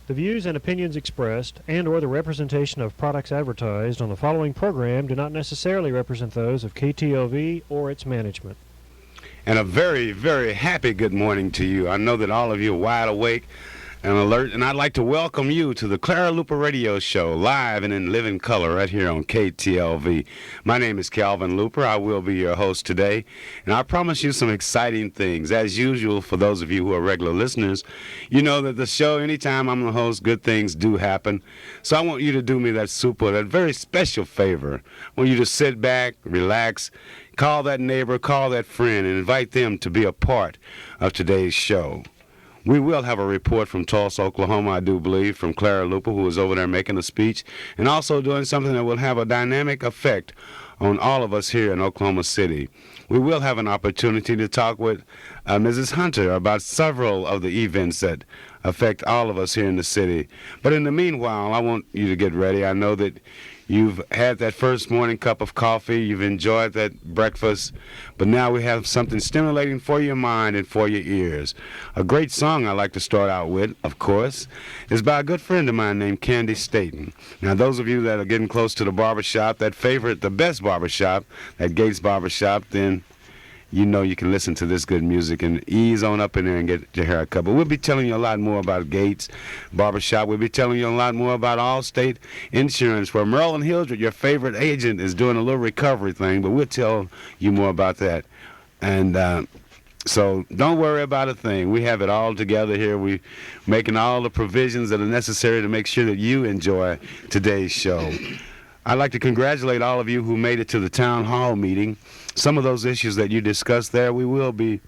The views and opinions expressed and/or the representation of products advertised on the following program do not necessarily represent those of KTLV or its management. And a very, very happy good morning to you. I know that all of you are wide awake and alert, and I'd like to welcome you to the Clara Luper Radio Show, live and in living color right here on KTLV. My name is Calvin Luper. I will be your host today, and I promise you some exciting things. As usual, for those of you who are regular listeners, you know that the show, anytime I'm the host, good things do happen. So I want you to do me that very special favor. I want you to sit back, relax, call that neighbor, call that friend, and invite them to be a part of today's show. We will have a report from Tulsa, Oklahoma, I do believe, from Clara Luper, who is over there making a speech, and also doing something that will have a dynamic effect on all of us here in Oklahoma City. We will have an opportunity to talk with Mrs. Hunter about several of the events that affect all of us here in the city. But in the meanwhile, I want you to get ready. I know that you've had that first morning cup of coffee, you've enjoyed that breakfast, but now we have something stimulating for your mind and for your ears. A great song I like to start out with, of course, is by a good friend of mine named Candy Staten. Now, those of you that are getting close to the barbershop, the best barbershop, that Gates Barbershop, then you know you can listen to this good music and ease on up in there and get your hair cut. But we'll be telling you a lot more about Gates Barbershop. We'll be telling you a lot more about Allstate Insurance, where Merlin Hildred, your favorite agent, is doing a little recovery thing, but we'll tell you more about that. And so don't worry about a thing. We have it all together here. We're making all the provisions that are necessary to make sure that you enjoy today's show. I'd like to congratulate all of you who made it to the town hall meeting. Some of those issues that you discussed there, we will be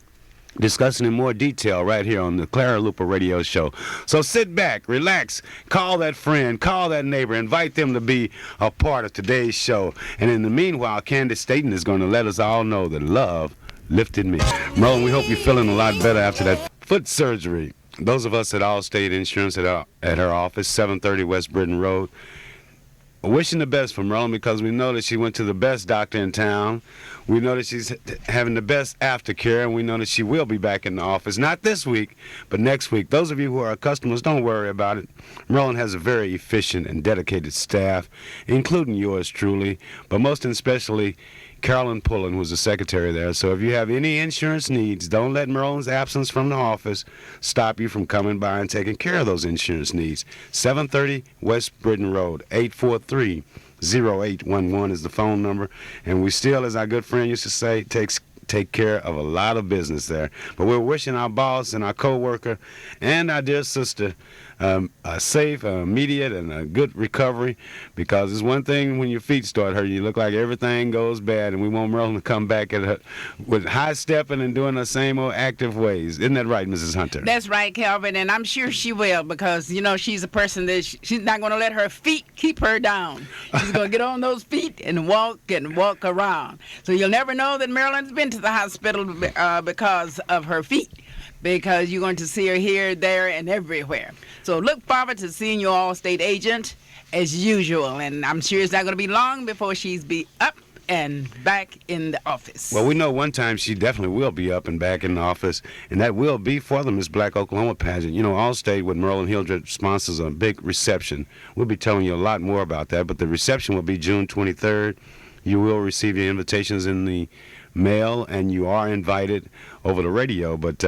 discussing in more detail right here on the Clara Luper Radio Show. So sit back, relax, call that friend, call that neighbor, invite them to be a part of today's show. And in the meanwhile, Candace Staten is going to let us all know that love lifted me. Merlin, we hope you're feeling a lot better after that foot surgery. Those of us at Allstate Insurance at her office, 730 West Britain Road, wishing the best for Merlin, because we know that she went to the best doctor in town. We know that she's having the best aftercare, and we know that she will be back in the office, not this week, but next week. Those of you who are customers, don't worry about it. Merlin has a very efficient and dedicated staff, including yours truly, but most especially Carolyn Pullen, who's the secretary there. So if you have any insurance needs, don't let Merlin's absence from the office stop you from coming by and taking care of those insurance needs. 730 West Britain Road, 843-0811 is the phone number. And we still, as our good friend used to say, take care of a lot of business there. But we're wishing our boss and our co-worker and our dear sister a safe, immediate, and a good recovery, because it's one thing when your feet start hurting, you look like everything goes bad, and we want Merlin to come back with high-stepping and doing the same old active ways. Isn't that right, Mrs. Hunter? That's right, Calvin, and I'm sure she will, because, you know, she's a person that she's not going to let her feet keep her down. She's going to get on those feet and walk around. So you'll never know that Merlin's been to the hospital because of her feet, because you're going to see her here, there, and everywhere. So look forward to seeing your Allstate agent as usual, and I'm sure it's not going to be long before she's be up and back in the office. Well, we know one time she definitely will be up and back in the office, and that will be for the Miss Black Oklahoma pageant. You know, Allstate with Merlin Hildred sponsors a big reception. We'll be telling you a lot more about that, but the reception will be June 23rd. You will receive your invitations in the mail, and you are invited over the radio, but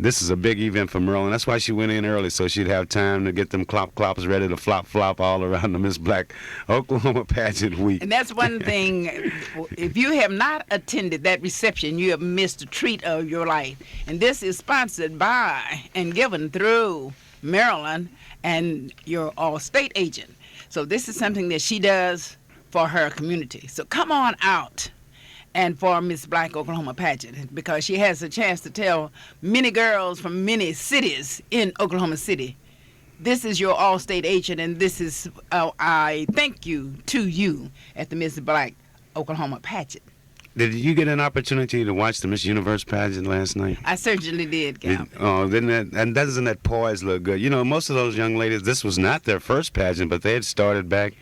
this is a big event for Merlin. That's why she went in early, so she'd have time to get them clops ready to flop all around the Miss Black Oklahoma pageant week. And that's one thing. If you have not attended that reception, you have missed a treat of your life. And this is sponsored by and given through Maryland and your Allstate agent. So this is something that she does for her community. So come on out and for Miss Black Oklahoma pageant, because she has a chance to tell many girls from many cities in Oklahoma City, this is your Allstate agent, and this is I thank you to you at the Miss Black Oklahoma pageant. Did you get an opportunity to watch the Miss Universe pageant last night? I certainly did, Cal. Doesn't that poise look good? You know, most of those young ladies, this was not their first pageant, but they had started back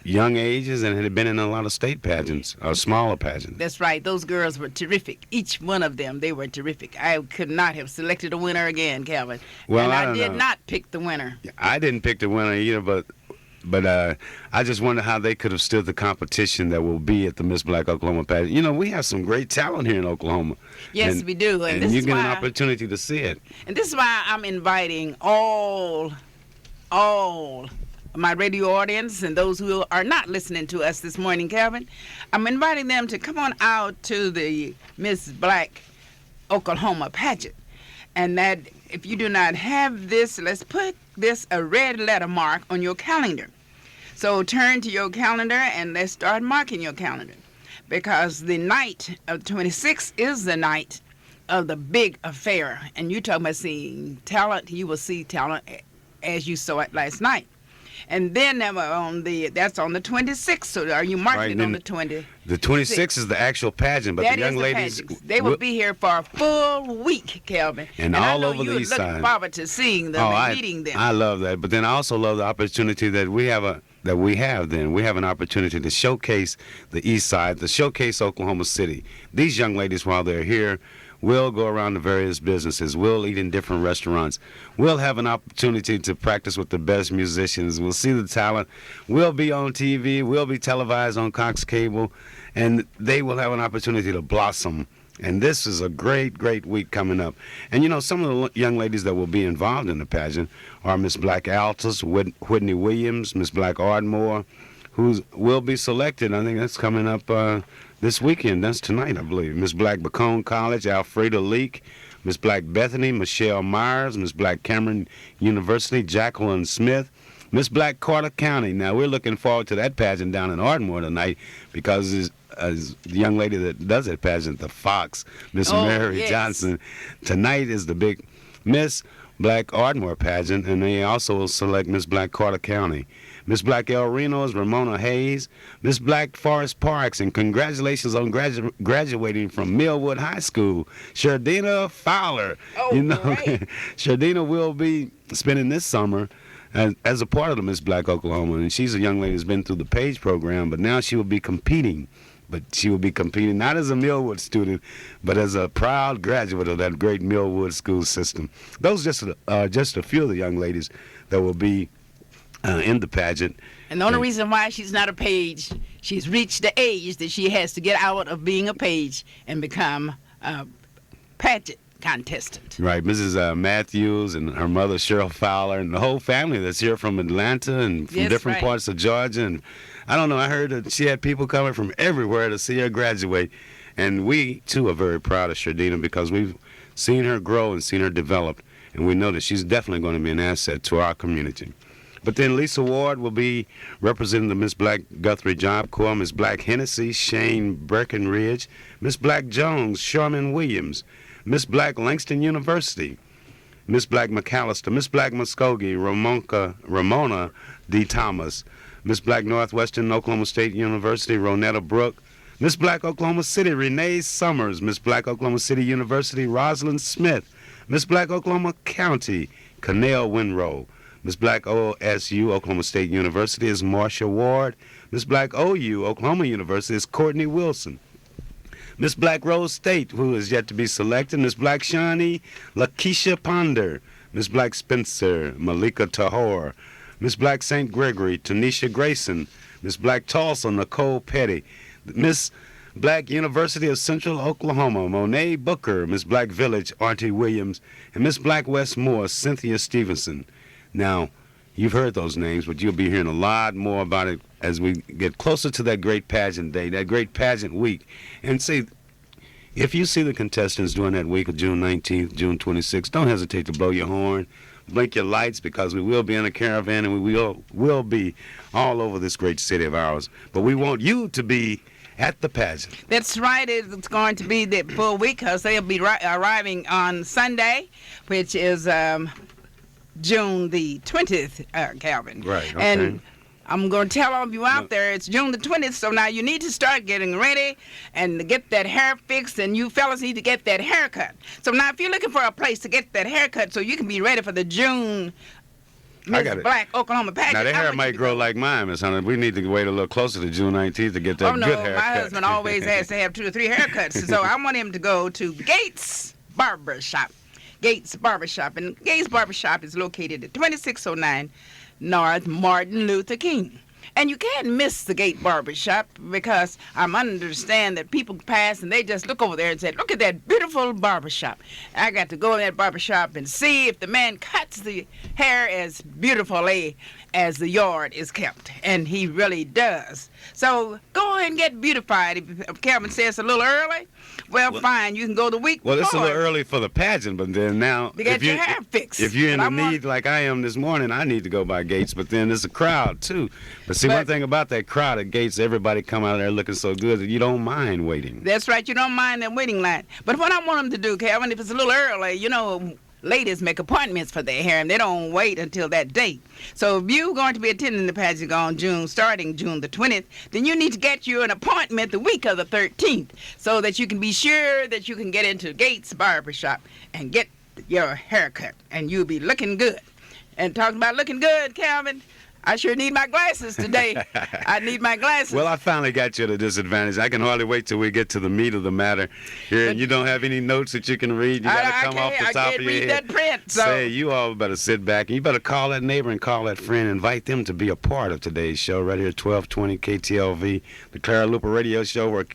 young ages and had been in a lot of state pageants, or smaller pageants. That's right. Those girls were terrific. Each one of them, they were terrific. I could not have selected a winner again, Calvin. Well, and I I don't did know. not pick the winner. I didn't pick the winner either, but I just wonder how they could have stood the competition that will be at the Miss Black Oklahoma pageant. You know, we have some great talent here in Oklahoma. Yes, we do. And this you is get an why, opportunity to see it. and this is why I'm inviting all my radio audience and those who are not listening to us this morning, Calvin. I'm inviting them to come on out to the Miss Black Oklahoma pageant. And that if you do not have this, let's put this a red letter mark on your calendar. So turn to your calendar and let's start marking your calendar. Because the night of 26 is the night of the big affair. And you talking about seeing talent, you will see talent as you saw it last night. And then that's on the 26th. So are you marking Right, it on the 20th? The 26th is the actual pageant, but That the young is the ladies pageant. They will be here for a full week, Kelvin. And I all know over the you're east looking side. forward to seeing them and meeting them. I love that. But then I also love the opportunity that we have an opportunity to showcase the east side, to showcase Oklahoma City. These young ladies, while they're here, will go around to various businesses. We'll eat in different restaurants. We'll have an opportunity to practice with the best musicians. We'll see the talent. We'll be on TV. We'll be televised on Cox Cable. And they will have an opportunity to blossom. And this is a great, great week coming up. And, you know, some of the young ladies that will be involved in the pageant are Miss Black Altus, Whitney Williams, Miss Black Ardmore, who will be selected. I think that's coming up this weekend. That's tonight, I believe. Miss Black Bacone College, Alfreda Leak, Miss Black Bethany, Michelle Myers, Miss Black Cameron University, Jacqueline Smith, Miss Black Carter County. Now, we're looking forward to that pageant down in Ardmore tonight because as the young lady that does that pageant, the Fox, Miss Mary yes. Johnson. Tonight is the big Miss Black Ardmore pageant, and they also will select Miss Black Carter County. Miss Black El Reno is Ramona Hayes. Miss Black Forest Parks, and congratulations on graduating from Millwood High School, Shardina Fowler. Oh, you know, great. Shardina will be spending this summer as a part of the Miss Black Oklahoma, and she's a young lady who's been through the PAGE program, but now she will be competing. But she will be competing not as a Millwood student, but as a proud graduate of that great Millwood school system. Those are just a few of the young ladies that will be in the pageant. And the only reason why she's not a page, she's reached the age that she has to get out of being a page and become a pageant contestant. Right, Mrs. Matthews and her mother Cheryl Fowler and the whole family that's here from Atlanta and from Yes, different right. parts of Georgia. And I don't know, I heard that she had people coming from everywhere to see her graduate. And we, too, are very proud of Shardina because we've seen her grow and seen her develop. And we know that she's definitely going to be an asset to our community. But then Lisa Ward will be representing the Miss Black Guthrie Job Corps, Miss Black Hennessy, Shane Breckenridge, Miss Black Jones, Sherman Williams, Miss Black Langston University, Miss Black McAllister, Miss Black Muskogee, Ramona D. Thomas, Miss Black Northwestern Oklahoma State University, Ronetta Brooke, Miss Black Oklahoma City, Renee Summers, Miss Black Oklahoma City University, Rosalind Smith, Miss Black Oklahoma County, Canel Winrow, Miss Black OSU, Oklahoma State University, is Marcia Ward, Miss Black OU, Oklahoma University, is Courtney Wilson, Miss Black Rose State, who is yet to be selected, Miss Black Shawnee, Lakeisha Ponder, Miss Black Spencer, Malika Tahor, Miss Black St. Gregory, Tanisha Grayson, Miss Black Tulsa, Nicole Petty, Miss Black University of Central Oklahoma, Monet Booker, Miss Black Village, Auntie Williams, and Miss Black Westmore, Cynthia Stevenson. Now, you've heard those names, but you'll be hearing a lot more about it as we get closer to that great pageant day, that great pageant week. And see, if you see the contestants during that week of June 19th, June 26th, don't hesitate to blow your horn, blink your lights, because we will be in a caravan and we will be all over this great city of ours. But we want you to be at the pageant. That's right. It's going to be the full week because they'll be arriving on Sunday, which is June the 20th, Calvin. Right, okay. And I'm going to tell all of you out there, it's June the 20th, so now you need to start getting ready and get that hair fixed, and you fellas need to get that haircut. So now if you're looking for a place to get that haircut so you can be ready for the June I Miss got it. Black Oklahoma pageant. Now, their I hair want you might to grow go. like mine, Miss Hunter. We need to wait a little closer to June 19th to get that Oh no, good haircut. my husband always has to have 2 or 3 haircuts, so I want him to go to Gates Barbershop. Gates Barbershop, and Gates Barbershop is located at 2609 North Martin Luther King. And you can't miss the Gate Barbershop because I understand that people pass and they just look over there and say, look at that beautiful barbershop. I got to go in that barbershop and see if the man cuts the hair as beautifully as the yard is kept. And he really does. So go ahead and get beautified. If Calvin says a little early, well, fine. You can go the week Well, it's a before. little early for the pageant, but then now, To get your hair fixed. if you're in But the I want- need like I am this morning, I need to go by Gates. But then there's a crowd too. But see, one But- thing about that crowd at Gates, everybody come out there looking so good that you don't mind waiting. That's right. You don't mind that waiting line. But what I want them to do, Calvin, if it's a little early, you know, ladies make appointments for their hair and they don't wait until that date. So if you're going to be attending the pageant on starting June the 20th, then you need to get you an appointment the week of the 13th so that you can be sure that you can get into Gates Barbershop and get your hair cut and you'll be looking good. And talking about looking good, Calvin, I sure need my glasses today. I need my glasses. Well, I finally got you at a disadvantage. I can hardly wait till we get to the meat of the matter here. And you don't have any notes that you can read. You got to come off the I top can't of your read head. that print. So Say, you all better sit back and you better call that neighbor and call that friend. Invite them to be a part of today's show right here at 1220 KTLV, the Clara Luper Radio Show, where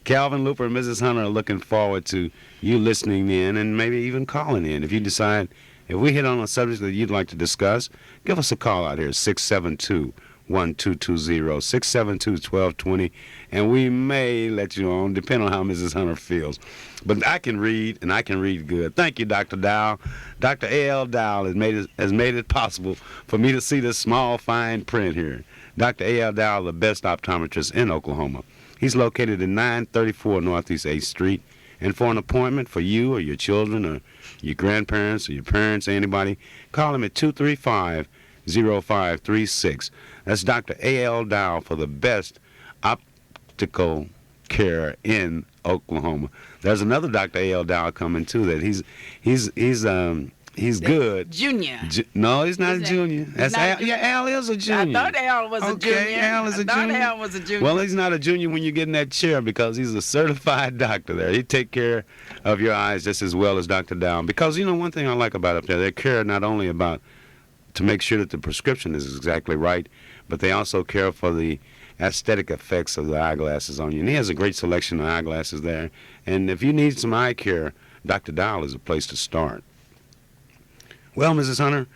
Calvin Luper and Mrs. Hunter are looking forward to you listening in and maybe even calling in. If you decide, if we hit on a subject that you'd like to discuss, give us a call out here, 672-1220, 672-1220, and we may let you on, depending on how Mrs. Hunter feels. But I can read, and I can read good. Thank you, Dr. Dow. Dr. A.L. Dow has made it possible for me to see this small, fine print here. Dr. A.L. Dow, the best optometrist in Oklahoma. He's located at 934 Northeast 8th Street. And for an appointment for you or your children or your grandparents or your parents or anybody, call him at 235-0536. That's Dr. A.L. Dow for the best optical care in Oklahoma. There's another Dr. A.L. Dow coming too. That he's good. Junior. No, he's not a Isn't it? junior. That's not a Al. junior? Yeah, Al is a junior. I thought Al was a Okay, junior. Al is a I thought junior. Al was a junior. Well, he's not a junior when you get in that chair because he's a certified doctor there. He take care of your eyes just as well as Dr. Down. Because, you know, one thing I like about up there, they care not only about to make sure that the prescription is exactly right, but they also care for the aesthetic effects of the eyeglasses on you. And he has a great selection of eyeglasses there. And if you need some eye care, Dr. Dow is a place to start. Well, Mrs. Hunter,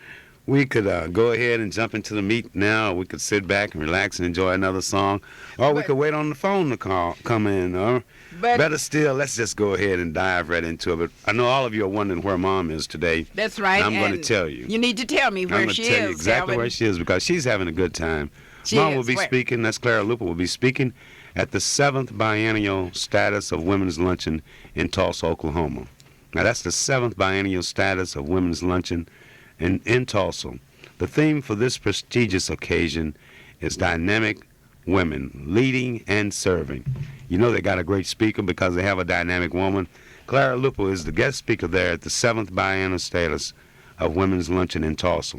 we could go ahead and jump into the meat now. We could sit back and relax and enjoy another song. Or we could wait on the phone to come in. Or But- better still, let's just go ahead and dive right into it. But I know all of you are wondering where Mom is today. That's right. And I'm going to and tell you. You need to tell me I'm where going to she tell you is. exactly Calvin. where she is because she's having a good time. She Mom is. will be Where? speaking, that's Clara Luper, will be speaking at the 7th Biennial Status of Women's Luncheon in Tulsa, Oklahoma. Now, that's the 7th Biennial Status of Women's Luncheon in Tulsa. The theme for this prestigious occasion is Dynamic Women, Leading and Serving. You know they got a great speaker because they have a dynamic woman. Clara Luper is the guest speaker there at the 7th Biennial Status of Women's Luncheon in Tulsa.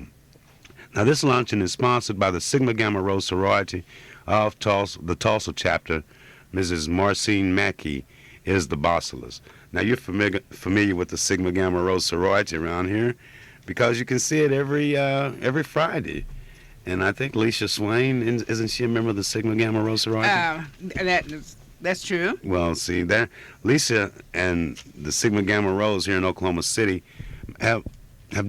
Now, this luncheon is sponsored by the Sigma Gamma Rho sorority of Tulsa, the Tulsa chapter. Mrs. Marcine Mackey is the bosselist. Now, you're familiar with the Sigma Gamma Rho sorority around here because you can see it every Friday. And I think Leisha Swain, isn't she a member of the Sigma Gamma Rho sorority? That's true. Well, see, that Lisa and the Sigma Gamma Rho's here in Oklahoma City have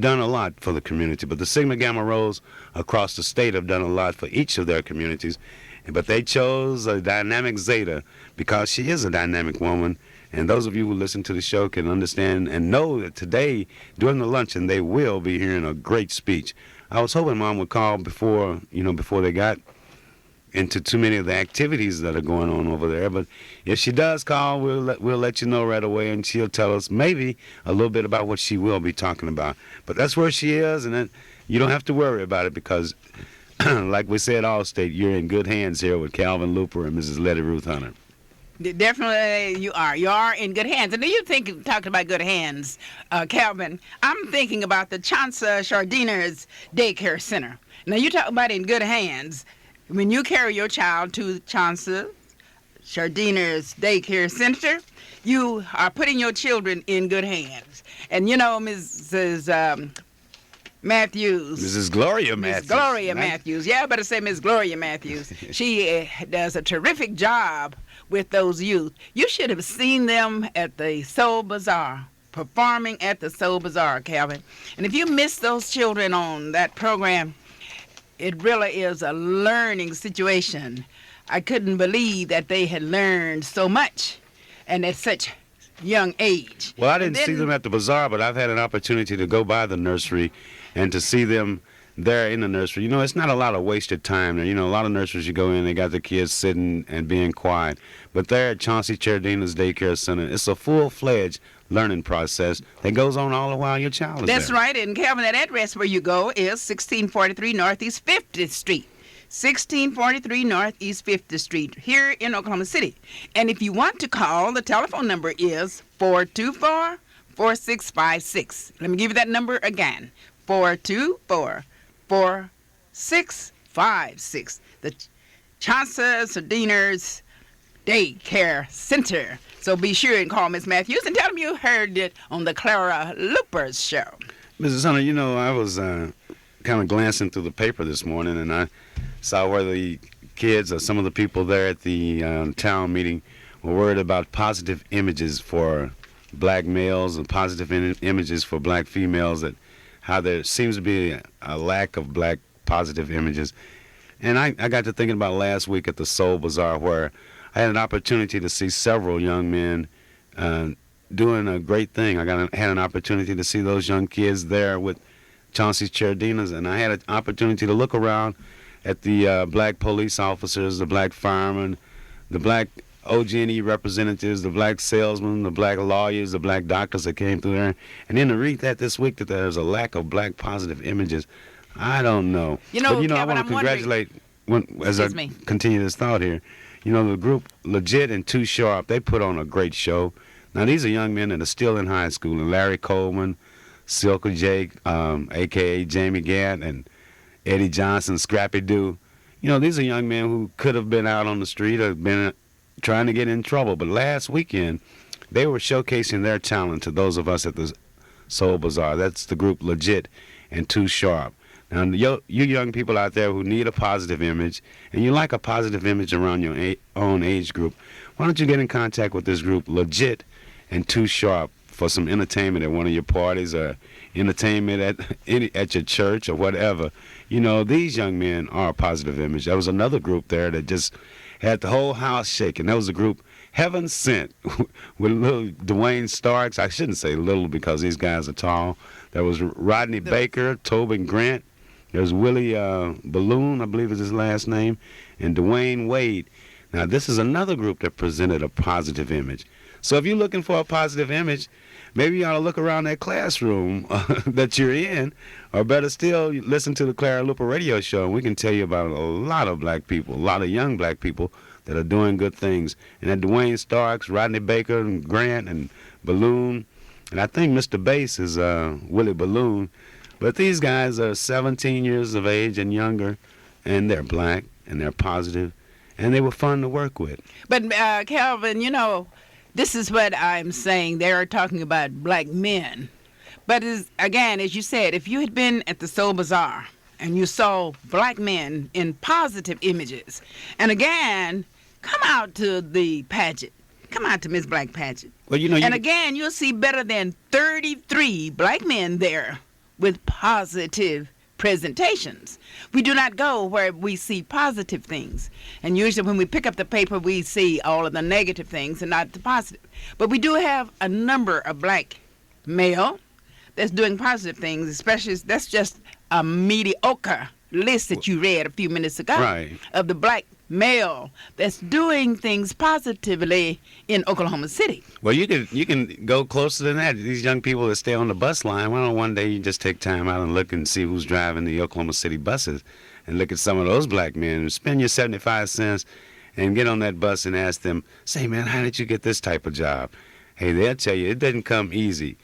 done a lot for the community, but the Sigma Gamma Rho's across the state have done a lot for each of their communities. But they chose a dynamic Zeta because she is a dynamic woman. And those of you who listen to the show can understand and know that today, during the luncheon, they will be hearing a great speech. I was hoping Mom would call before they got into too many of the activities that are going on over there. But if she does call, we'll let you know right away, and she'll tell us maybe a little bit about what she will be talking about. But that's where she is, and then you don't have to worry about it because, like we said, Allstate, you're in good hands here with Calvin Luper and Mrs. Letty Ruth Hunter. Definitely, you are. You are in good hands. And do you think, talking about good hands, Calvin, I'm thinking about the Chauncey Chardiners Daycare Center. Now, you talk about in good hands. When you carry your child to Chauncey Chardiners Daycare Center, you are putting your children in good hands. And you know, Mrs. Matthews. Mrs. Gloria Matthews. Miss Gloria Matthews. Yeah, I better say Miss Gloria Matthews. She does a terrific job with those youth. You should have seen them at the Soul Bazaar, performing at the Soul Bazaar, Calvin. And if you miss those children on that program, it really is a learning situation. I couldn't believe that they had learned so much and at such young age. Well, I didn't see them at the bazaar, but I've had an opportunity to go by the nursery and to see them there in the nursery. You know, it's not a lot of wasted time there. You know, a lot of nurseries you go in, they got the kids sitting and being quiet. But there at Chauncey Chardina's Daycare Center, it's a full-fledged learning process that goes on all the while your child is That's there. right. And Calvin, that address where you go is 1643 Northeast 50th Street. 1643 Northeast 50th Street here in Oklahoma City. And if you want to call, the telephone number is 424-4656. Let me give you that number again. 424-4656. The Chauncey Chardiners Daycare Center. So be sure and call Miss Matthews and tell them you heard it on the Clara Luper's show. Mrs. Hunter, you know, I was kind of glancing through the paper this morning, and I saw where the kids or some of the people there at the town meeting were worried about positive images for black males and positive images for black females, that how there seems to be a lack of black positive images. And I got to thinking about last week at the Soul Bazaar, where I had an opportunity to see several young men doing a great thing. I had an opportunity to see those young kids there with Chauncey Chardina's, and I had an opportunity to look around at the black police officers, the black firemen, the black OG&E representatives, the black salesmen, the black lawyers, the black doctors that came through there. And then to read that this week that there's a lack of black positive images, I don't know. You know, but, you know, Kevin, I I'm want to congratulate, as I continue this thought here, you know, the group Legit and Too Sharp, they put on a great show. Now, these are young men that are still in high school, and Larry Coleman, Silka Jake, a.k.a. Jamie Gatt, and Eddie Johnson, Scrappy Doo. You know, these are young men who could have been out on the street or been trying to get in trouble. But last weekend, they were showcasing their talent to those of us at the Soul Bazaar. That's the group Legit and Too Sharp. Now, you young people out there who need a positive image, and you like a positive image around your own age group, why don't you get in contact with this group Legit and Too Sharp for some entertainment at one of your parties or entertainment at your church or whatever. You know, these young men are a positive image. There was another group there that just had the whole house shaking. That was the group Heaven Sent with little Dwayne Starks. I shouldn't say little because these guys are tall. There was Rodney Baker, Tobin Grant. There's Willie Balloon, I believe is his last name, and Dwayne Wade. Now, this is another group that presented a positive image. So if you're looking for a positive image, maybe you ought to look around that classroom that you're in, or better still, listen to the Clara Luper radio show, and we can tell you about a lot of black people, a lot of young black people that are doing good things. And that Dwayne Starks, Rodney Baker, and Grant, and Balloon, and I think Mr. Bass is Willie Balloon. But these guys are 17 years of age and younger, and they're black, and they're positive, and they were fun to work with. But, Calvin, you know, this is what I'm saying. They are talking about black men. But, again, as you said, if you had been at the Soul Bazaar and you saw black men in positive images, and, again, come out to the pageant. Come out to Miss Black pageant. Well, you know, and, again, you'll see better than 33 black men there with positive presentations. We do not go where we see positive things. And usually when we pick up the paper, we see all of the negative things and not the positive. But we do have a number of black male that's doing positive things, especially that's just a mediocre list that you read a few minutes ago of the black male that's doing things positively in Oklahoma City. Well, you can go closer than that. These young people that stay on the bus line, why don't one day you just take time out and look and see who's driving the Oklahoma City buses and look at some of those black men and spend your 75 cents and get on that bus and ask them, say, man, how did you get this type of job? Hey, they'll tell you it doesn't come easy.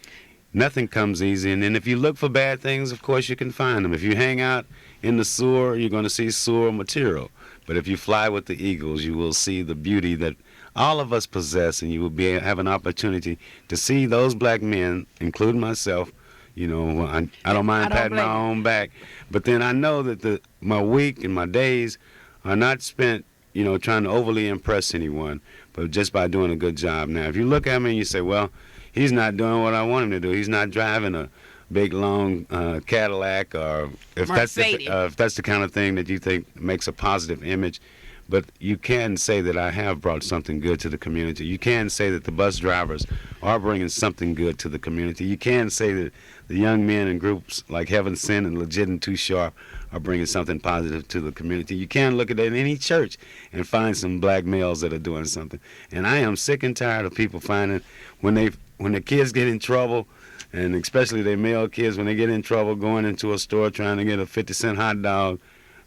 Nothing comes easy. And then if you look for bad things, of course, you can find them. If you hang out in the sewer, you're going to see sewer material. But if you fly with the eagles, you will see the beauty that all of us possess, and you will have an opportunity to see those black men, including myself. You know, I don't mind patting my own back. But then I know that my week and my days are not spent, you know, trying to overly impress anyone, but just by doing a good job. Now, if you look at me and you say, well, he's not doing what I want him to do. He's not driving a big, long Cadillac, or if that's the kind of thing that you think makes a positive image. But you can say that I have brought something good to the community. You can say that the bus drivers are bringing something good to the community. You can say that the young men in groups like Heaven Sent and Legit and Too Sharp are bringing something positive to the community. You can look at it in any church and find some black males that are doing something. And I am sick and tired of people finding when the kids get in trouble, and especially their male kids, when they get in trouble going into a store trying to get a 50-cent hot dog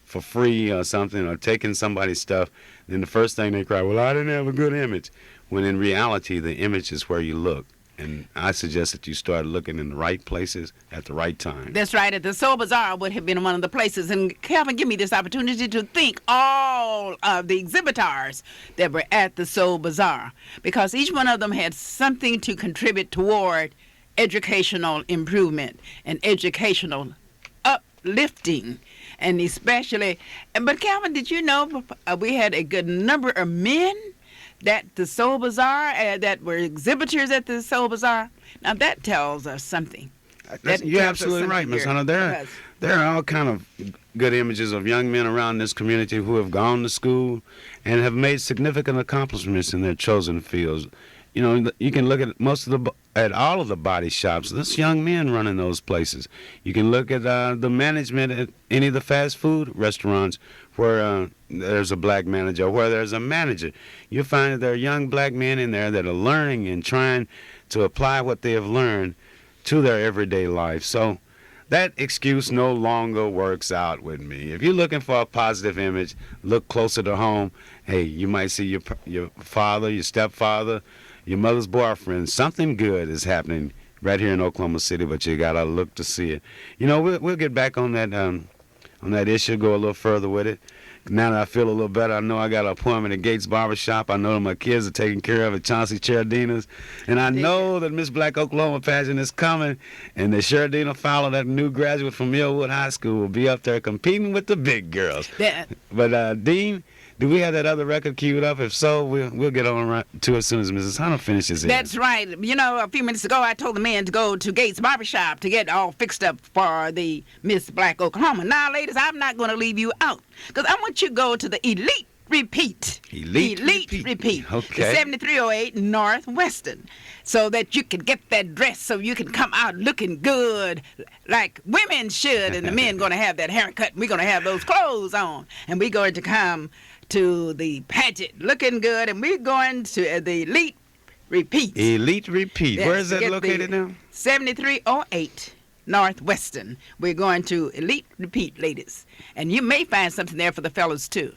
for free or something, or taking somebody's stuff, then the first thing they cry, well, I didn't have a good image. When in reality, the image is where you look. And I suggest that you start looking in the right places at the right time. That's right. At the Soul Bazaar would have been one of the places. And Calvin, give me this opportunity to thank all of the exhibitors that were at the Soul Bazaar, because each one of them had something to contribute toward educational improvement and educational uplifting. And especially, but Calvin, did you know we had a good number of men that the Soul Bazaar, that were exhibitors at the Soul Bazaar? Now that tells us something. You're absolutely right, Ms. Hunter. There are all kind of good images of young men around this community who have gone to school and have made significant accomplishments in their chosen fields. You know, you can look at all of the body shops. There's young men running those places. You can look at the management at any of the fast food restaurants where there's a black manager, or where there's a manager. You'll find that there are young black men in there that are learning and trying to apply what they have learned to their everyday life. So that excuse no longer works out with me. If you're looking for a positive image, look closer to home. Hey, you might see your father, your stepfather, your mother's boyfriend. Something good is happening right here in Oklahoma City, but you gotta look to see it. You know, we'll get back on that issue, go a little further with it. Now that I feel a little better, I know I got an appointment at Gates Barbershop. I know that my kids are taken care of at Chauncey Cheradina's. And I know that Miss Black Oklahoma pageant is coming, and that Cheradina Fowler, that new graduate from Millwood High School, will be up there competing with the big girls. But Dean, do we have that other record queued up? If so, we'll get on to it as soon as Mrs. Hunter finishes it. That's right. You know, a few minutes ago, I told the men to go to Gates Barbershop to get all fixed up for the Miss Black Oklahoma. Now, ladies, I'm not going to leave you out, because I want you to go to the Elite Repeat. Elite Repeat. Okay. The 7308 Northwestern, so that you can get that dress, so you can come out looking good like women should. And the men going to have that haircut, and we're going to have those clothes on. And we're going to come to the pageant looking good, and we're going to the Elite Repeat. Elite Repeat. Yes, where is that located now? 7308 Northwestern. We're going to Elite Repeat, ladies. And you may find something there for the fellas, too.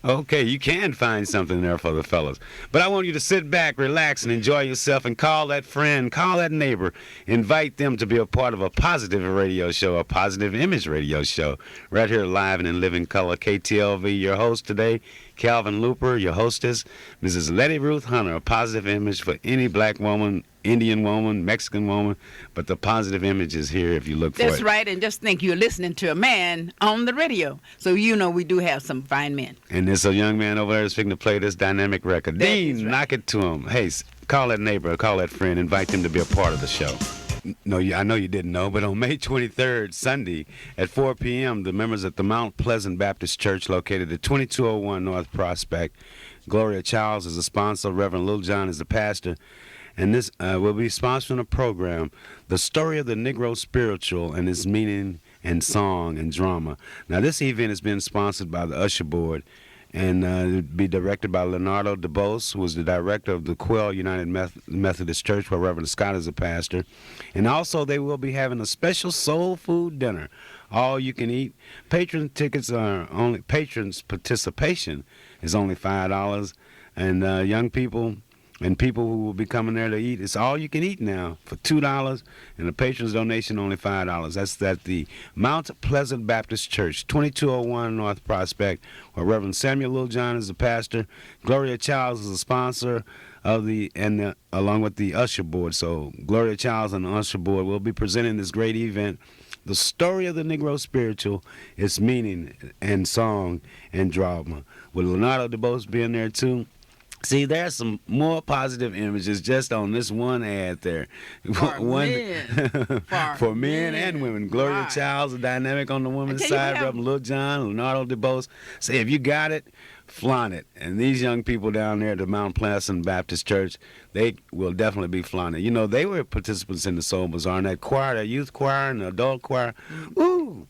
Okay, you can find something there for the fellas. But I want you to sit back, relax, and enjoy yourself, and call that friend, call that neighbor, invite them to be a part of a positive radio show, a positive image radio show, right here live and in living color. KTLV, your host today, Calvin Luper, your hostess, Mrs. Letty Ruth Hunter, a positive image for any black woman, Indian woman, Mexican woman, but the positive image is here if you look for it. That's right, and just think you're listening to a man on the radio, so you know we do have some fine men. And there's a young man over there that's fixing to play this dynamic record. Dean, knock it to him. Hey, call that neighbor, call that friend, invite them to be a part of the show. No, I know you didn't know, but on May 23rd, Sunday, at 4 p.m., the members at the Mount Pleasant Baptist Church, located at 2201 North Prospect, Gloria Charles is the sponsor, Reverend Lil John is the pastor, and this will be sponsoring a program, The Story of the Negro Spiritual and Its Meaning and Song and Drama. Now, this event has been sponsored by the Usher Board, and it'd be directed by Leonardo DeBose, who was the director of the Quail United Methodist Church, where Reverend Scott is a pastor. And also, they will be having a special soul food dinner, all you can eat. Patrons participation is only $5, and young people and people who will be coming there to eat, it's all you can eat now for $2, and the patrons donation only $5. That's at the Mount Pleasant Baptist Church, 2201 North Prospect, where Reverend Samuel Littlejohn is the pastor. Gloria Childs is the sponsor of along with the usher board. So Gloria Childs and the usher board will be presenting this great event. The story of the Negro spiritual, its meaning and song and drama. With Leonardo DeBose being there too. See, there's some more positive images just on this one ad there. For men and women. Gloria Childs, the dynamic on the women's side, Reverend Lil John, Leonardo DeBose. Say, if you got it, flaunt it. And these young people down there at the Mount Pleasant Baptist Church, they will definitely be flaunting. You know, they were participants in the Soul Bazaar, and that choir, that youth choir and the adult choir. Ooh.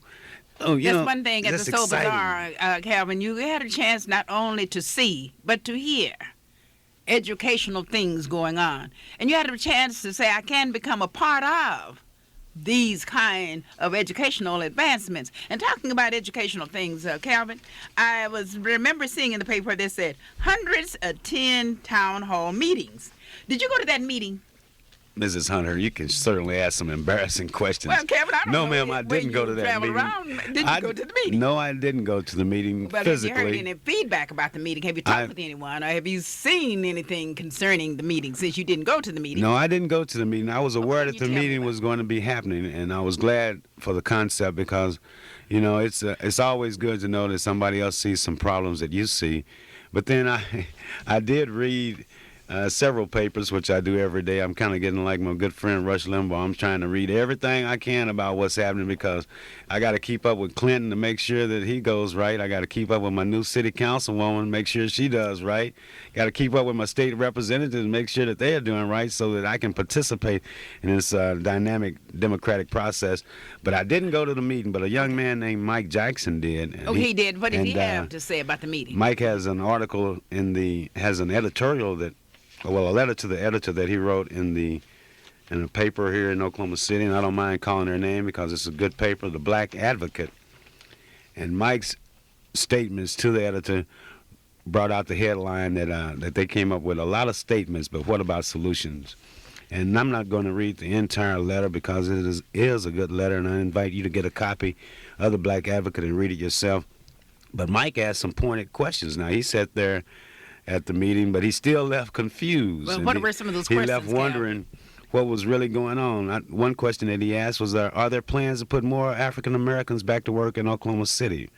Oh, that's one thing at the Soul Bazaar, Calvin. You had a chance not only to see, but to hear educational things going on. And you had a chance to say, I can become a part of these kind of educational advancements. And talking about educational things, Calvin, I remember seeing in the paper that said hundreds attend town hall meetings. Did you go to that meeting? Mrs. Hunter, you can certainly ask some embarrassing questions. Well, Kevin, I don't know. No, ma'am, I didn't go to that meeting. Did you go to the meeting? No, I didn't go to the meeting physically. Have you heard any feedback about the meeting? Have you talked with anyone? Or have you seen anything concerning the meeting since you didn't go to the meeting? No, I didn't go to the meeting. I was aware that the meeting was going to be happening, and I was glad for the concept because, you know, it's always good to know that somebody else sees some problems that you see. But then I did read several papers, which I do every day. I'm kind of getting like my good friend Rush Limbaugh. I'm trying to read everything I can about what's happening because I got to keep up with Clinton to make sure that he goes right. I got to keep up with my new city councilwoman, make sure she does right. Got to keep up with my state representatives, make sure that they are doing right so that I can participate in this dynamic democratic process. But I didn't go to the meeting, but a young man named Mike Jackson did. He did. What did he have to say about the meeting? Mike has an article has an editorial a letter to the editor that he wrote in a paper here in Oklahoma City, and I don't mind calling their name because it's a good paper, The Black Advocate. And Mike's statements to the editor brought out the headline that they came up with a lot of statements, but what about solutions? And I'm not going to read the entire letter because it is a good letter, and I invite you to get a copy of The Black Advocate and read it yourself. But Mike asked some pointed questions. Now, he sat there at the meeting, but he still left confused. Well, what were some of those questions? He left wondering what was really going on. One question that he asked was, are there plans to put more African Americans back to work in Oklahoma City?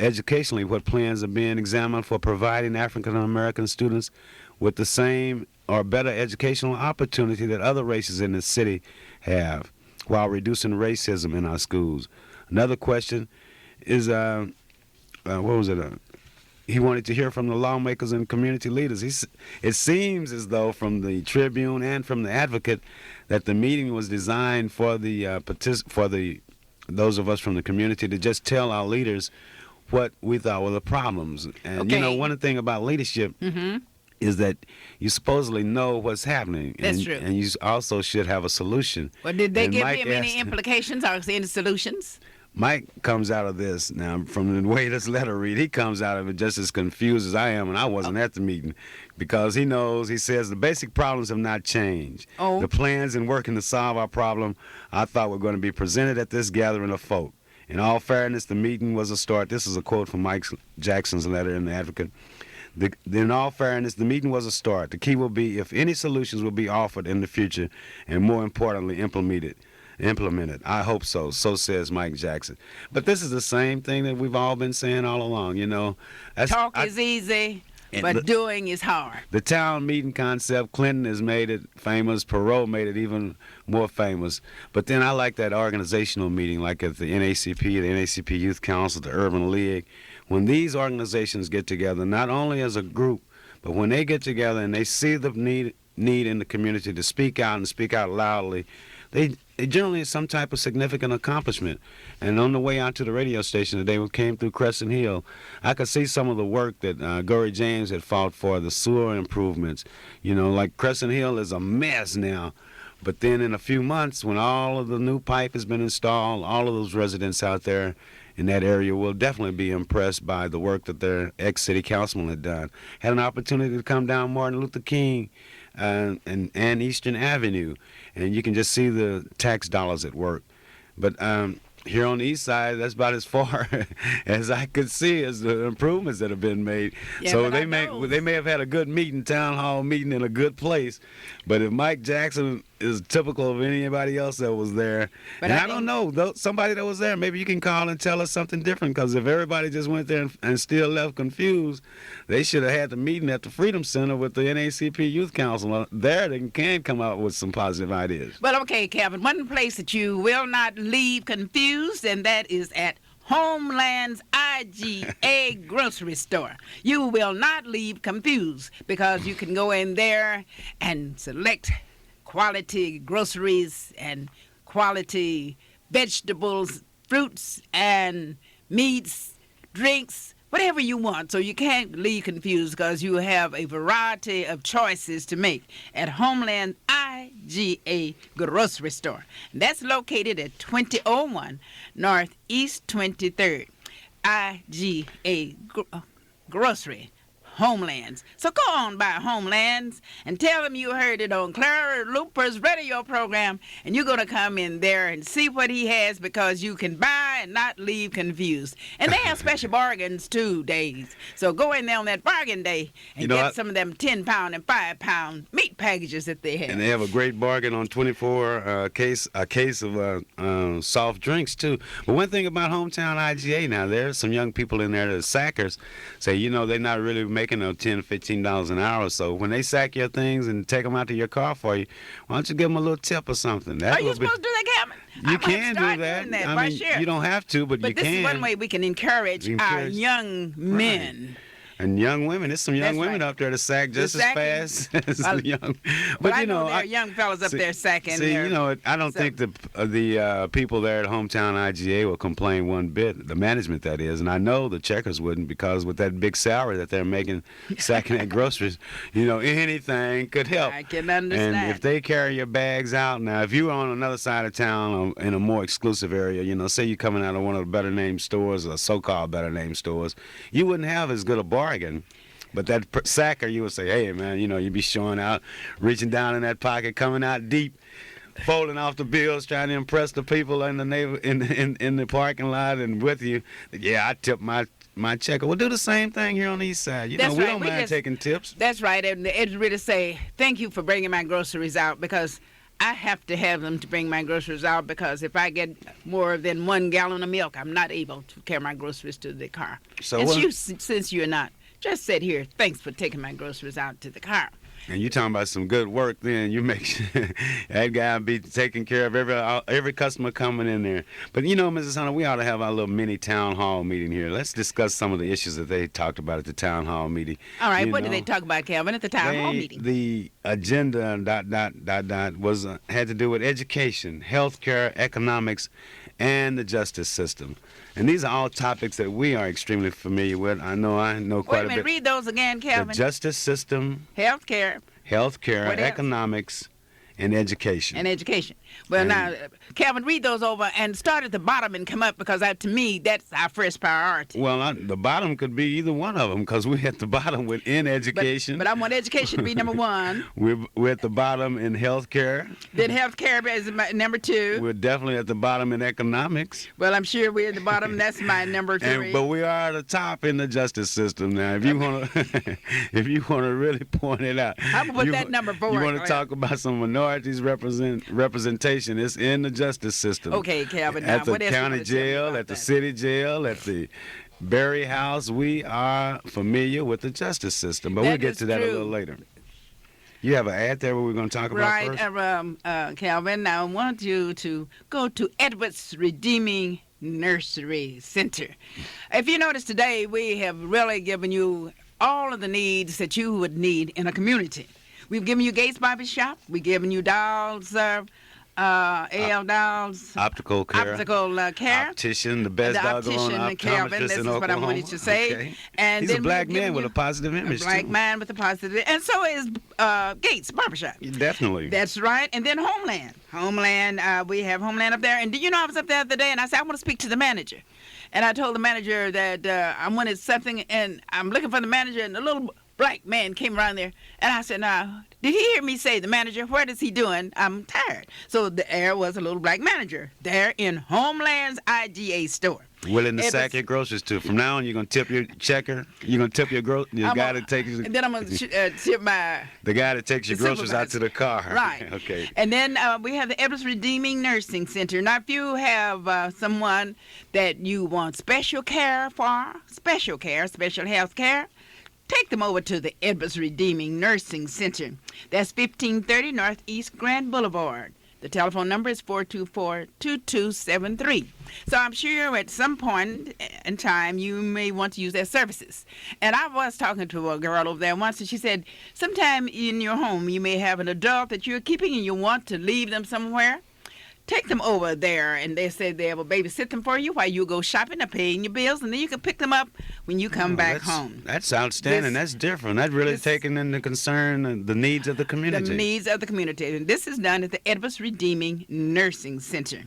Educationally, what plans are being examined for providing African American students with the same or better educational opportunity that other races in the city have, while reducing racism in our schools? Another question is, what was it? He wanted to hear from the lawmakers and community leaders. It seems as though from the Tribune and from the Advocate that the meeting was designed for those of us from the community to just tell our leaders what we thought were the problems. And you know, one thing about leadership is that you supposedly know what's happening. That's true. And you also should have a solution. Well, did they give him any implications or any solutions? Mike comes out of this, now from the way this letter read, he comes out of it just as confused as I am, and I wasn't at the meeting, because he says the basic problems have not changed. The plans in working to solve our problem, I thought were going to be presented at this gathering of folk. In all fairness, the meeting was a start. This is a quote from Mike Jackson's letter in the Advocate. In all fairness, the meeting was a start. The key will be if any solutions will be offered in the future, and more importantly, implemented. I hope so. So says Mike Jackson. But this is the same thing that we've all been saying all along, you know. Talk is easy, but doing is hard. The town meeting concept, Clinton has made it famous. Perot made it even more famous. But then I like that organizational meeting, like at the NACP Youth Council, the Urban League. When these organizations get together, not only as a group, but when they get together and they see the need in the community to speak out and speak out loudly, they generally is some type of significant accomplishment. And on the way out to the radio station today, we came through Crescent Hill. I could see some of the work that Gory James had fought for, the sewer improvements. You know, like Crescent Hill is a mess now. But then in a few months, when all of the new pipe has been installed, all of those residents out there in that area will definitely be impressed by the work that their ex-city councilman had done. Had an opportunity to come down Martin Luther King and Eastern Avenue, and you can just see the tax dollars at work. But here on the east side, that's about as far as I could see as the improvements that have been made. Yeah, so but they may have had a good meeting, town hall meeting in a good place. But if Mike Jackson is typical of anybody else that was there, but and I don't know, somebody that was there, maybe you can call and tell us something different, because if everybody just went there and still left confused, they should have had the meeting at the Freedom Center with the NACP Youth Council. There they can come out with some positive ideas. Well, okay, Calvin, one place that you will not leave confused, and that is at Homeland's IGA grocery store. You will not leave confused, because you can go in there and select quality groceries and quality vegetables, fruits, and meats, drinks, whatever you want. So you can't leave confused, because you have a variety of choices to make at Homeland IGA grocery store. And that's located at 2001 Northeast 23rd. IGA grocery. Homelands. So go on by Homelands and tell them you heard it on Clara Luper's radio program, and you're going to come in there and see what he has, because you can buy and not leave confused. And they have special bargains too, days. So go in there on that bargain day and get some of them 10-pound and 5-pound meat packages that they have. And they have a great bargain on 24 a case of soft drinks too. But one thing about Hometown IGA now, there's some young people in there that are sackers, say, you know, they're not really making $10, $15 an hour. So when they sack your things and take them out to your car for you, why don't you give them a little tip or something? Are you supposed to do that, Calvin? You can do that. I mean, you don't have to, but you can. But this is one way we can encourage our young men. Right. And young women, there's some young women up there that sack just as fast as the young. But you know, there are young fellas up there sacking. See, you know, I don't think the people there at Hometown IGA will complain one bit. The management, that is, and I know the checkers wouldn't, because with that big salary that they're making, sacking at groceries, you know, anything could help. I can understand. And if they carry your bags out, now if you were on another side of town or in a more exclusive area, you know, say you're coming out of one of the better named stores or so-called better named stores, you wouldn't have as good a bargain. But that sacker, you would say, hey, man, you know, you'd be showing out, reaching down in that pocket, coming out deep, folding off the bills, trying to impress the people in the in the parking lot and with you. Yeah, I tip my checker. We'll do the same thing here on the east side. You know, we don't mind taking tips. That's right. And it's really say, thank you for bringing my groceries out, because I have to have them to bring my groceries out, because if I get more than 1 gallon of milk, I'm not able to carry my groceries to the car. So since you're not, just sit here. Thanks for taking my groceries out to the car. And you talking about some good work, then you make sure that guy be taking care of every customer coming in there. But you know, Mrs. Hunter, we ought to have our little mini town hall meeting here. Let's discuss some of the issues that they talked about at the town hall meeting. All right, what did they talk about, Calvin, at the town hall meeting? The agenda was had to do with education, healthcare, economics, and the justice system. And these are all topics that we are extremely familiar with. I know quite a bit. Read those again, Calvin. The justice system. Healthcare, economics, and education. Well, now, Calvin, read those over and start at the bottom and come up, because to me, that's our first priority. Well, the bottom could be either one of them, because we're at the bottom in education. But I want education to be number one. We're at the bottom in healthcare. Then healthcare is number 2. We're definitely at the bottom in economics. Well, I'm sure we're at the bottom. That's my number 3. But we are at the top in the justice system now. If you want to, if you want to really point it out, I'm gonna put that number 4. You want to talk about some minorities representation? It's in the justice system. Okay, Calvin. At now, the county jail, at the city jail, at the Berry House, we are familiar with the justice system, but we'll get to that a little later. You have an ad there what we're going to talk about first? Right, Calvin. Now, I want you to go to Edwards Redeeming Nursery Center. If you notice today, we have really given you all of the needs that you would need in a community. We've given you Gates Barber Shop. We've given you dolls, A.L. Dow's Optical care. care. Optician, the best The doggone optician, Calvin, optometrist this in is what I Oklahoma. wanted to say. Okay. And He's then a black we've given man with you a positive image, a black too. man with a positive, and so is Gates Barbershop. Definitely. That's right. And then Homeland. We have Homeland up there. And do you know, I was up there the other day, and I said, I want to speak to the manager. And I told the manager that I wanted something, and I'm looking for the manager, and a little black man came around there. And I said, now, did he hear me say, the manager, what is he doing? I'm tired. So there was a little black manager there in Homeland's IGA store. Willing to It sack was- your groceries too. From now on, you're gonna tip your checker. You're gonna tip your guy that takes And then I'm going to tip my... the guy that takes your the groceries out to the car. Right. Okay. And then we have the Edwards Redeeming Nursing Center. Now, if you have someone that you want special care for, special health care, take them over to the Edwards Redeeming Nursing Center. That's 1530 Northeast Grand Boulevard. The telephone number is 424-2273. So I'm sure at some point in time you may want to use their services. And I was talking to a girl over there once, and she said, sometime in your home you may have an adult that you're keeping and you want to leave them somewhere. Take them over there, and they say they will babysit them for you while you go shopping or paying your bills, and then you can pick them up when you come back home. That's outstanding. That's different. That's really taking into concern the needs of the community. The needs of the community. And this is done at the Edwards Redeeming Nursing Center.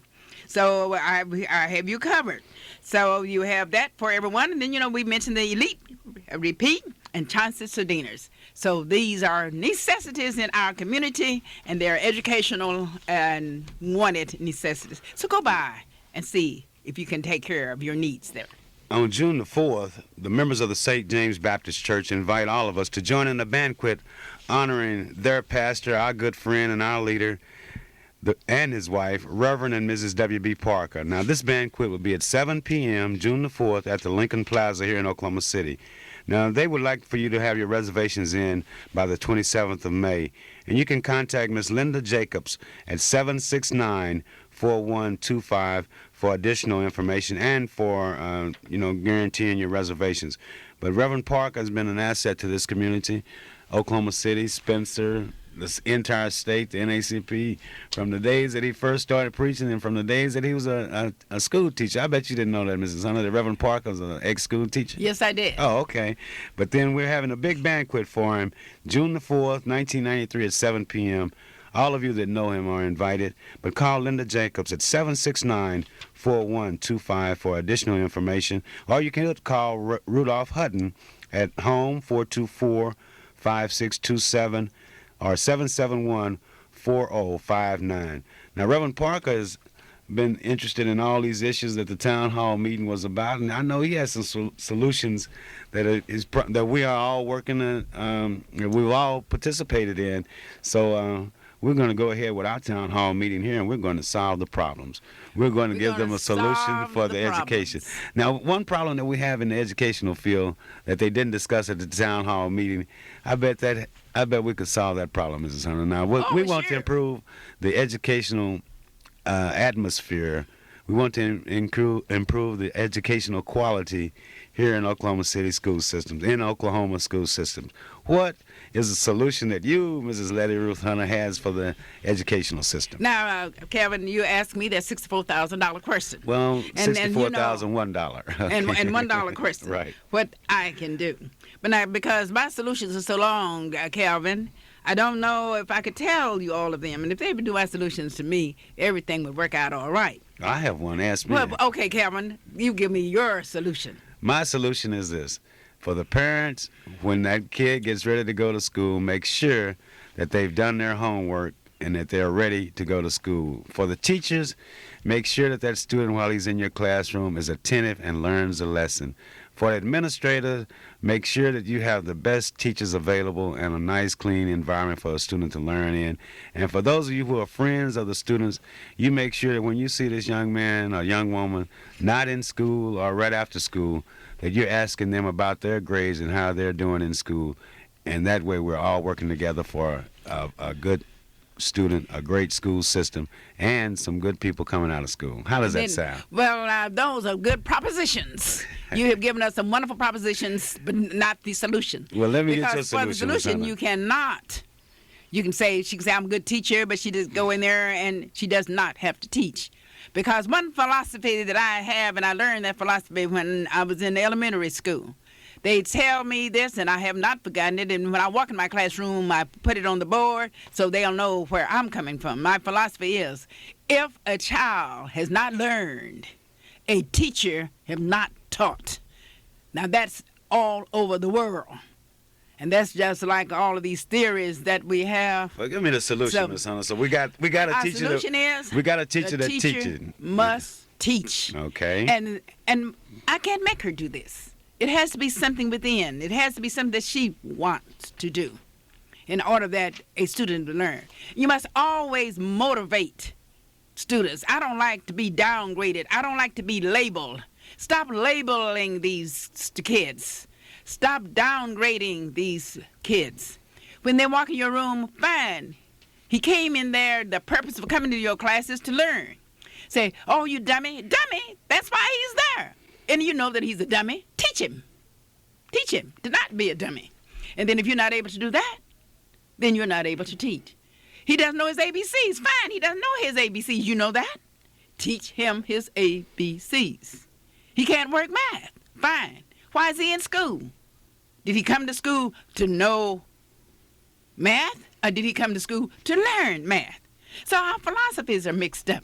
So I have you covered. So you have that for everyone. And then, we mentioned the Elite, Repeat, and Chauncey Sardiners. So these are necessities in our community, and they're educational and wanted necessities. So go by and see if you can take care of your needs there. On June the 4th, the members of the St. James Baptist Church invite all of us to join in a banquet honoring their pastor, our good friend and our leader, and his wife, Reverend and Mrs. W.B. Parker. Now, this banquet will be at 7 p.m., June the 4th, at the Lincoln Plaza here in Oklahoma City. Now, they would like for you to have your reservations in by the 27th of May. And you can contact Miss Linda Jacobs at 769-4125 for additional information and for, guaranteeing your reservations. But Reverend Parker has been an asset to this community, Oklahoma City, Spencer, the entire state, the NACP, from the days that he first started preaching and from the days that he was a school teacher. I bet you didn't know that, Mrs. Hunter, that Reverend Parker was an ex-school teacher. Yes, I did. Oh, okay. But then we're having a big banquet for him, June the 4th, 1993 at 7 p.m. All of you that know him are invited, but call Linda Jacobs at 769-4125 for additional information, or you can call Rudolph Hutton at home 424-5627 or 771-4059. Now, Reverend Parker has been interested in all these issues that the town hall meeting was about, and I know he has some solutions that we are all working on, we've all participated in. So we're going to go ahead with our town hall meeting here, and we're going to solve the problems. We're going to give them a solution for the education. Now, one problem that we have in the educational field that they didn't discuss at the town hall meeting, I bet we could solve that problem, Mrs. Hunter. Now, we want to improve the educational atmosphere. We want to improve the educational quality here in Oklahoma City school systems, in Oklahoma school systems. What is a solution that you, Mrs. Letty Ruth Hunter, has for the educational system? Now, Kevin, you asked me that $64,000 question. Well, $64,001. And $1 question. Right. What I can do. But now, because my solutions are so long, Calvin, I don't know if I could tell you all of them. And if they would do my solutions to me, everything would work out all right. I have one. Ask me. Well, okay, Calvin, you give me your solution. My solution is this. For the parents, when that kid gets ready to go to school, make sure that they've done their homework and that they're ready to go to school. For the teachers, make sure that student, while he's in your classroom, is attentive and learns a lesson. For the administrator, make sure that you have the best teachers available and a nice, clean environment for a student to learn in. And for those of you who are friends of the students, you make sure that when you see this young man or young woman not in school or right after school, that you're asking them about their grades and how they're doing in school. And that way we're all working together for a good student, a great school system, and some good people coming out of school. How does that sound? Well, those are good propositions. You have given us some wonderful propositions, but not the solution. Well, let me get your Because for the solution, solution, you cannot You can say, she can say, I'm a good teacher, but she just go in there and she does not have to teach. Because one philosophy that I have, and I learned that philosophy when I was in elementary school, they tell me this, and I have not forgotten it. And when I walk in my classroom, I put it on the board so they'll know where I'm coming from. My philosophy is, if a child has not learned, a teacher have not taught. Now, that's all over the world. And that's just like all of these theories that we have. Well, give me the solution, Miss Hunter. So we got a teacher. Our solution is we got a teacher the that teacher teaches. must teach. Okay. And I can't make her do this. It has to be something within. It has to be something that she wants to do in order that a student will learn. You must always motivate students. I don't like to be downgraded. I don't like to be labeled. Stop labeling these kids. Stop downgrading these kids. When they walk in your room, fine. He came in there, the purpose of coming to your class is to learn. Say, oh, you dummy. Dummy, that's why he's there. And you know that he's a dummy. Teach him. Teach him to not be a dummy. And then if you're not able to do that, then you're not able to teach. He doesn't know his ABCs. Fine, he doesn't know his ABCs. You know that? Teach him his ABCs. He can't work math. Fine. Why is he in school? Did he come to school to know math, or did he come to school to learn math? So our philosophies are mixed up.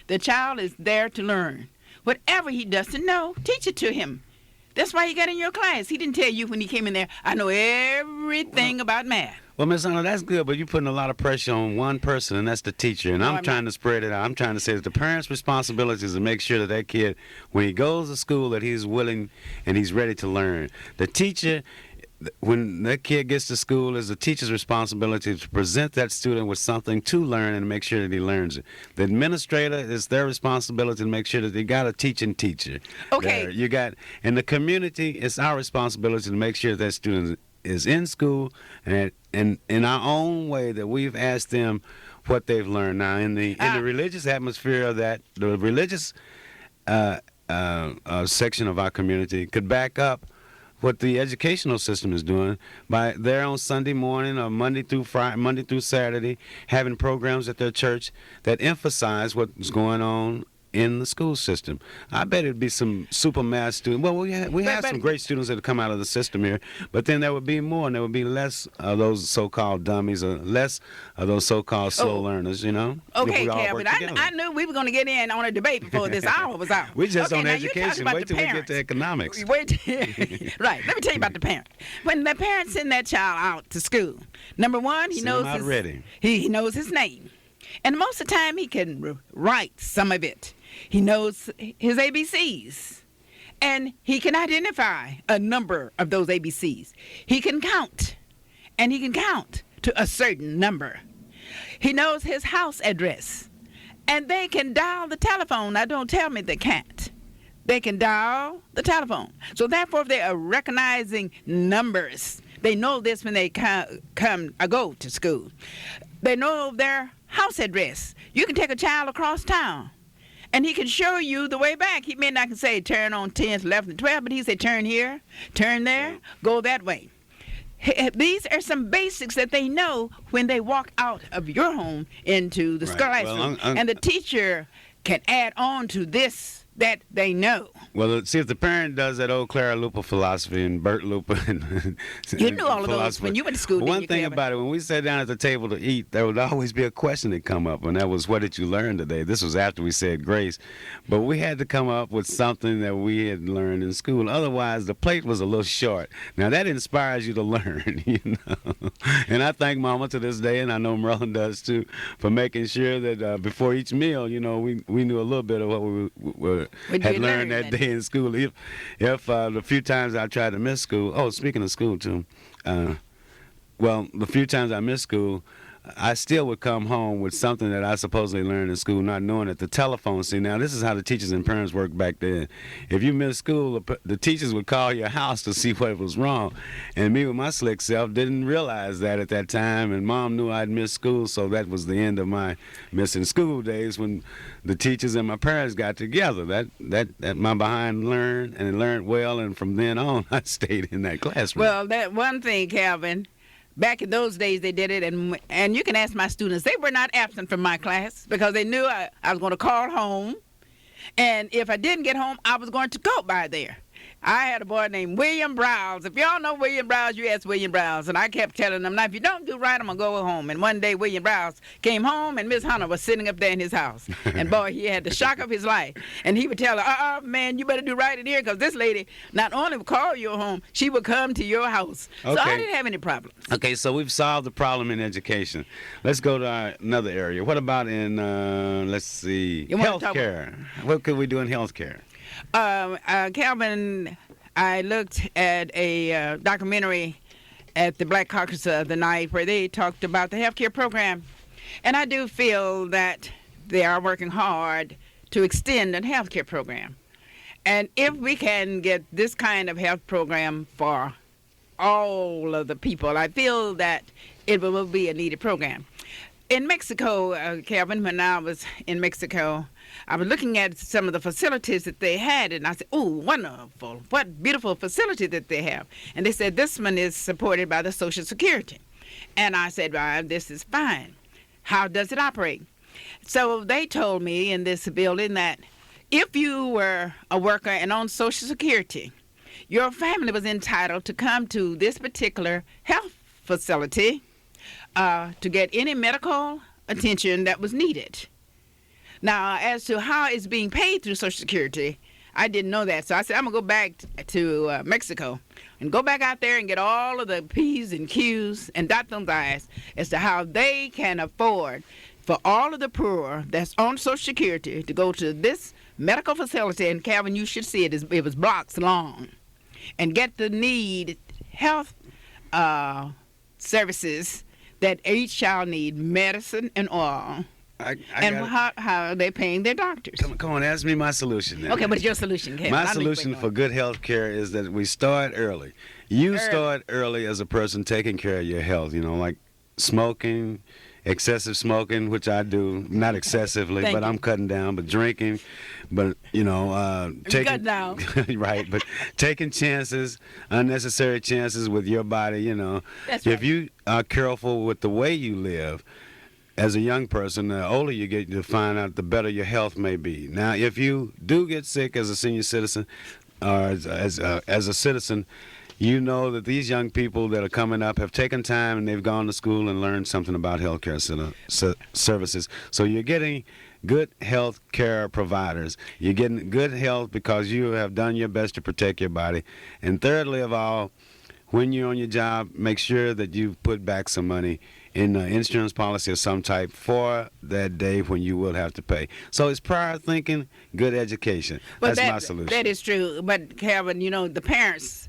The child is there to learn. Whatever he doesn't know, teach it to him. That's why he got in your class. He didn't tell you when he came in there, I know everything about math. Well, Miss Hunter, that's good, but you're putting a lot of pressure on one person, and that's the teacher. And No, I'm I'm trying to spread it out. I'm trying to say that the parents' responsibility is to make sure that that kid, when he goes to school, that he's willing and he's ready to learn. The teacher, when that kid gets to school, is the teacher's responsibility to present that student with something to learn and make sure that he learns it. The administrator, is their responsibility to make sure that they got a teaching teacher. Okay. There. You got, and the community, it's our responsibility to make sure that student is in school and in our own way that we've asked them what they've learned. Now, in the religious atmosphere of that, the religious section of our community could back up what the educational system is doing by there on Sunday morning or Monday through Friday, Monday through Saturday, having programs at their church that emphasize what's going on in the school system. I bet it'd be some super math students. Well, we have some great students that have come out of the system here, but then there would be more, and there would be less of those so-called dummies, or less of those so-called slow learners, you know? Okay, If we all Calvin, work together. I knew we were going to get in on a debate before this hour was out. We just okay, on now you're talking education. about Wait the till we get parents. to economics. Right. Let me tell you about the parent. When the parents send that child out to school, number one, he Send knows him out his, ready. He knows his name. And most of the time, he can write some of it. He knows his ABCs. And he can identify a number of those ABCs. He can count. And he can count to a certain number. He knows his house address. And they can dial the telephone. Now, don't tell me they can't. They can dial the telephone. So therefore, they are recognizing numbers. They know this when they come or go to school. They know their house address. You can take a child across town, and he can show you the way back. He may not can say turn on 10th, 11th, and 12th, but he say turn here, turn there, go that way. These are some basics that they know when they walk out of your home into the classroom. Well, and the teacher can add on to this that they know. Well, see, if the parent does that old Clara Luper philosophy and Bert Luper and You knew all of those when you went to school, didn't One you, thing Kevin? about it, when we sat down at the table to eat, there would always be a question that come up, and that was, what did you learn today? This was after we said grace. But we had to come up with something that we had learned in school. Otherwise, the plate was a little short. Now, that inspires you to learn, you know. And I thank Mama to this day, and I know Merlin does too, for making sure that before each meal, you know, we knew a little bit of what we had learned that day in school. If the few times I tried to miss school, speaking of school too, the few times I missed school, I still would come home with something that I supposedly learned in school, not knowing that the telephone. See, now this is how the teachers and parents worked back then. If you missed school, the teachers would call your house to see what was wrong. And me with my slick self didn't realize that at that time. And Mom knew I'd missed school, so that was the end of my missing school days when the teachers and my parents got together. That my behind learned, and it learned well. And from then on, I stayed in that classroom. Well, that one thing, Calvin, Back in those days, they did it, and you can ask my students. They were not absent from my class because they knew I was going to call home, and if I didn't get home, I was going to go by there. I had a boy named William Browse. If y'all know William Browse, you ask William Browse. And I kept telling him, now, if you don't do right, I'm going to go home. And one day, William Browse came home, and Miss Hunter was sitting up there in his house. And, boy, he had the shock of his life. And he would tell her, man, you better do right in here because this lady not only would call you home, she would come to your house. Okay. So I didn't have any problems. Okay, so we've solved the problem in education. Let's go to another area. What about in, let's see, healthcare? What could we do in healthcare? Calvin, I looked at a documentary at the Black Caucus the other night where they talked about the healthcare program, and I do feel that they are working hard to extend the healthcare program. And if we can get this kind of health program for all of the people, I feel that it will be a needed program. In Mexico, Calvin, when I was in Mexico, I was looking at some of the facilities that they had, and I said, oh, wonderful. What beautiful facility that they have. And they said, this one is supported by the Social Security. And I said, well, this is fine. How does it operate? So they told me in this building that if you were a worker and on Social Security, your family was entitled to come to this particular health facility to get any medical attention that was needed. Now, as to how it's being paid through Social Security, I didn't know that. So I said, I'm going to go back to Mexico and go back out there and get all of the P's and Q's and dot those I's as to how they can afford for all of the poor that's on Social Security to go to this medical facility. And, Calvin, you should see it. It was blocks long. And get the need health services that each child need, medicine and oil. How are they paying their doctors? Come on, ask me my solution then. Okay, what's your solution, Kevin? My solution for good health care is that we start early. Start early as a person taking care of your health, like smoking, excessive smoking, which I do, not excessively, but I'm cutting down, but drinking, but, taking... Cut down. Right, but taking chances, unnecessary chances with your body, That's If right. you are careful with the way you live, as a young person, the older you get to find out, the better your health may be. Now, if you do get sick as a senior citizen or as a citizen, you know that these young people that are coming up have taken time and they've gone to school and learned something about healthcare services. So you're getting good health care providers. You're getting good health because you have done your best to protect your body. And thirdly of all, when you're on your job, make sure that you put back some money in an insurance policy of some type for that day when you will have to pay. So it's prior thinking, good education. Well, That's my solution. That is true. But, Calvin, the parents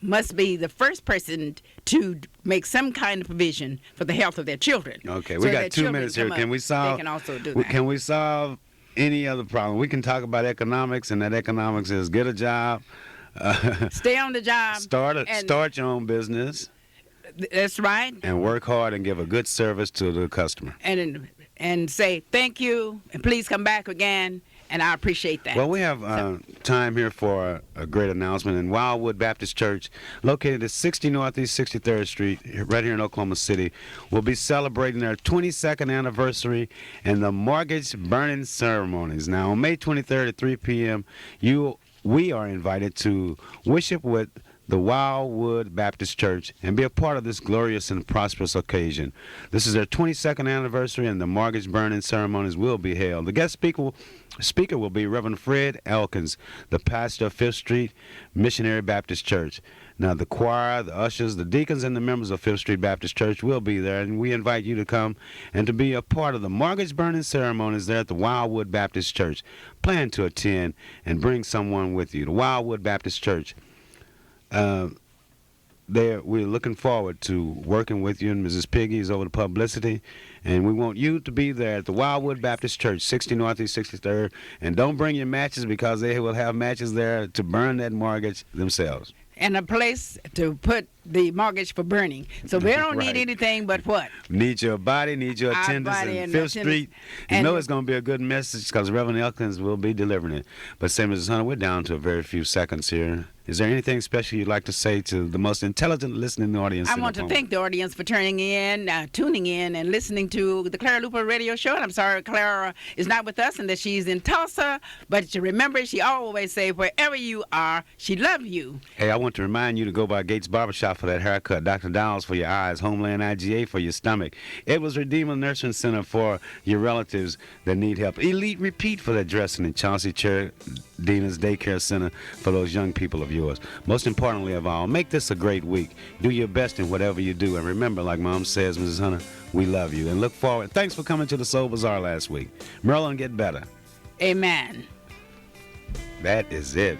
must be the first person to make some kind of provision for the health of their children. Okay, so we got 2 minutes here. Can we solve? They can also do that. Can we solve any other problem? We can talk about economics, and that economics is get a job. Stay on the job. Start your own business. That's right. And work hard and give a good service to the customer. And say thank you and please come back again. And I appreciate that. Well, we have time here for a great announcement. In Wildwood Baptist Church, located at 60 Northeast 63rd Street, right here in Oklahoma City, will be celebrating their 22nd anniversary and the mortgage burning ceremonies. Now, on May 23rd at 3 p.m., we are invited to worship with the Wildwood Baptist Church and be a part of this glorious and prosperous occasion. This is their 22nd anniversary, and the mortgage burning ceremonies will be held. The guest speaker will be Reverend Fred Elkins, the pastor of 5th Street Missionary Baptist Church. Now, the choir, the ushers, the deacons, and the members of 5th Street Baptist Church will be there, and we invite you to come and to be a part of the mortgage burning ceremonies there at the Wildwood Baptist Church. Plan to attend and bring someone with you. The Wildwood Baptist Church. We're looking forward to working with you, and Mrs. Piggy is over the publicity, and we want you to be there at the Wildwood Baptist Church, 60 Northeast 63rd, and don't bring your matches because they will have matches there to burn that mortgage themselves. And a place to put the mortgage for burning. So we don't Right. need anything but what? Need your body, need your Our attendance body in and Fifth attendance. Street. You And- know it's going to be a good message because Reverend Elkins will be delivering it. But say, Mrs. Hunter, we're down to a very few seconds here. Is there anything special you'd like to say to the most intelligent listening audience? I in want to Oklahoma? thank the audience for tuning in, and listening to the Clara Luper radio show. And I'm sorry Clara is not with us and that she's in Tulsa. But remember, she always say, wherever you are, she loves you. Hey, I want to remind you to go by Gates Barbershop for that haircut, Dr. Dowles for your eyes, Homeland IGA for your stomach, Edwards Redeemer Nursing Center for your relatives that need help, Elite Repeat for that dressing, and Chauncey Dina's Daycare Center for those young people of yours. Most importantly of all, make this a great week. Do your best in whatever you do. And remember, like Mom says, Mrs. Hunter, we love you. And look forward. Thanks for coming to the Soul Bazaar last week. Maryland, get better. Amen. That is it.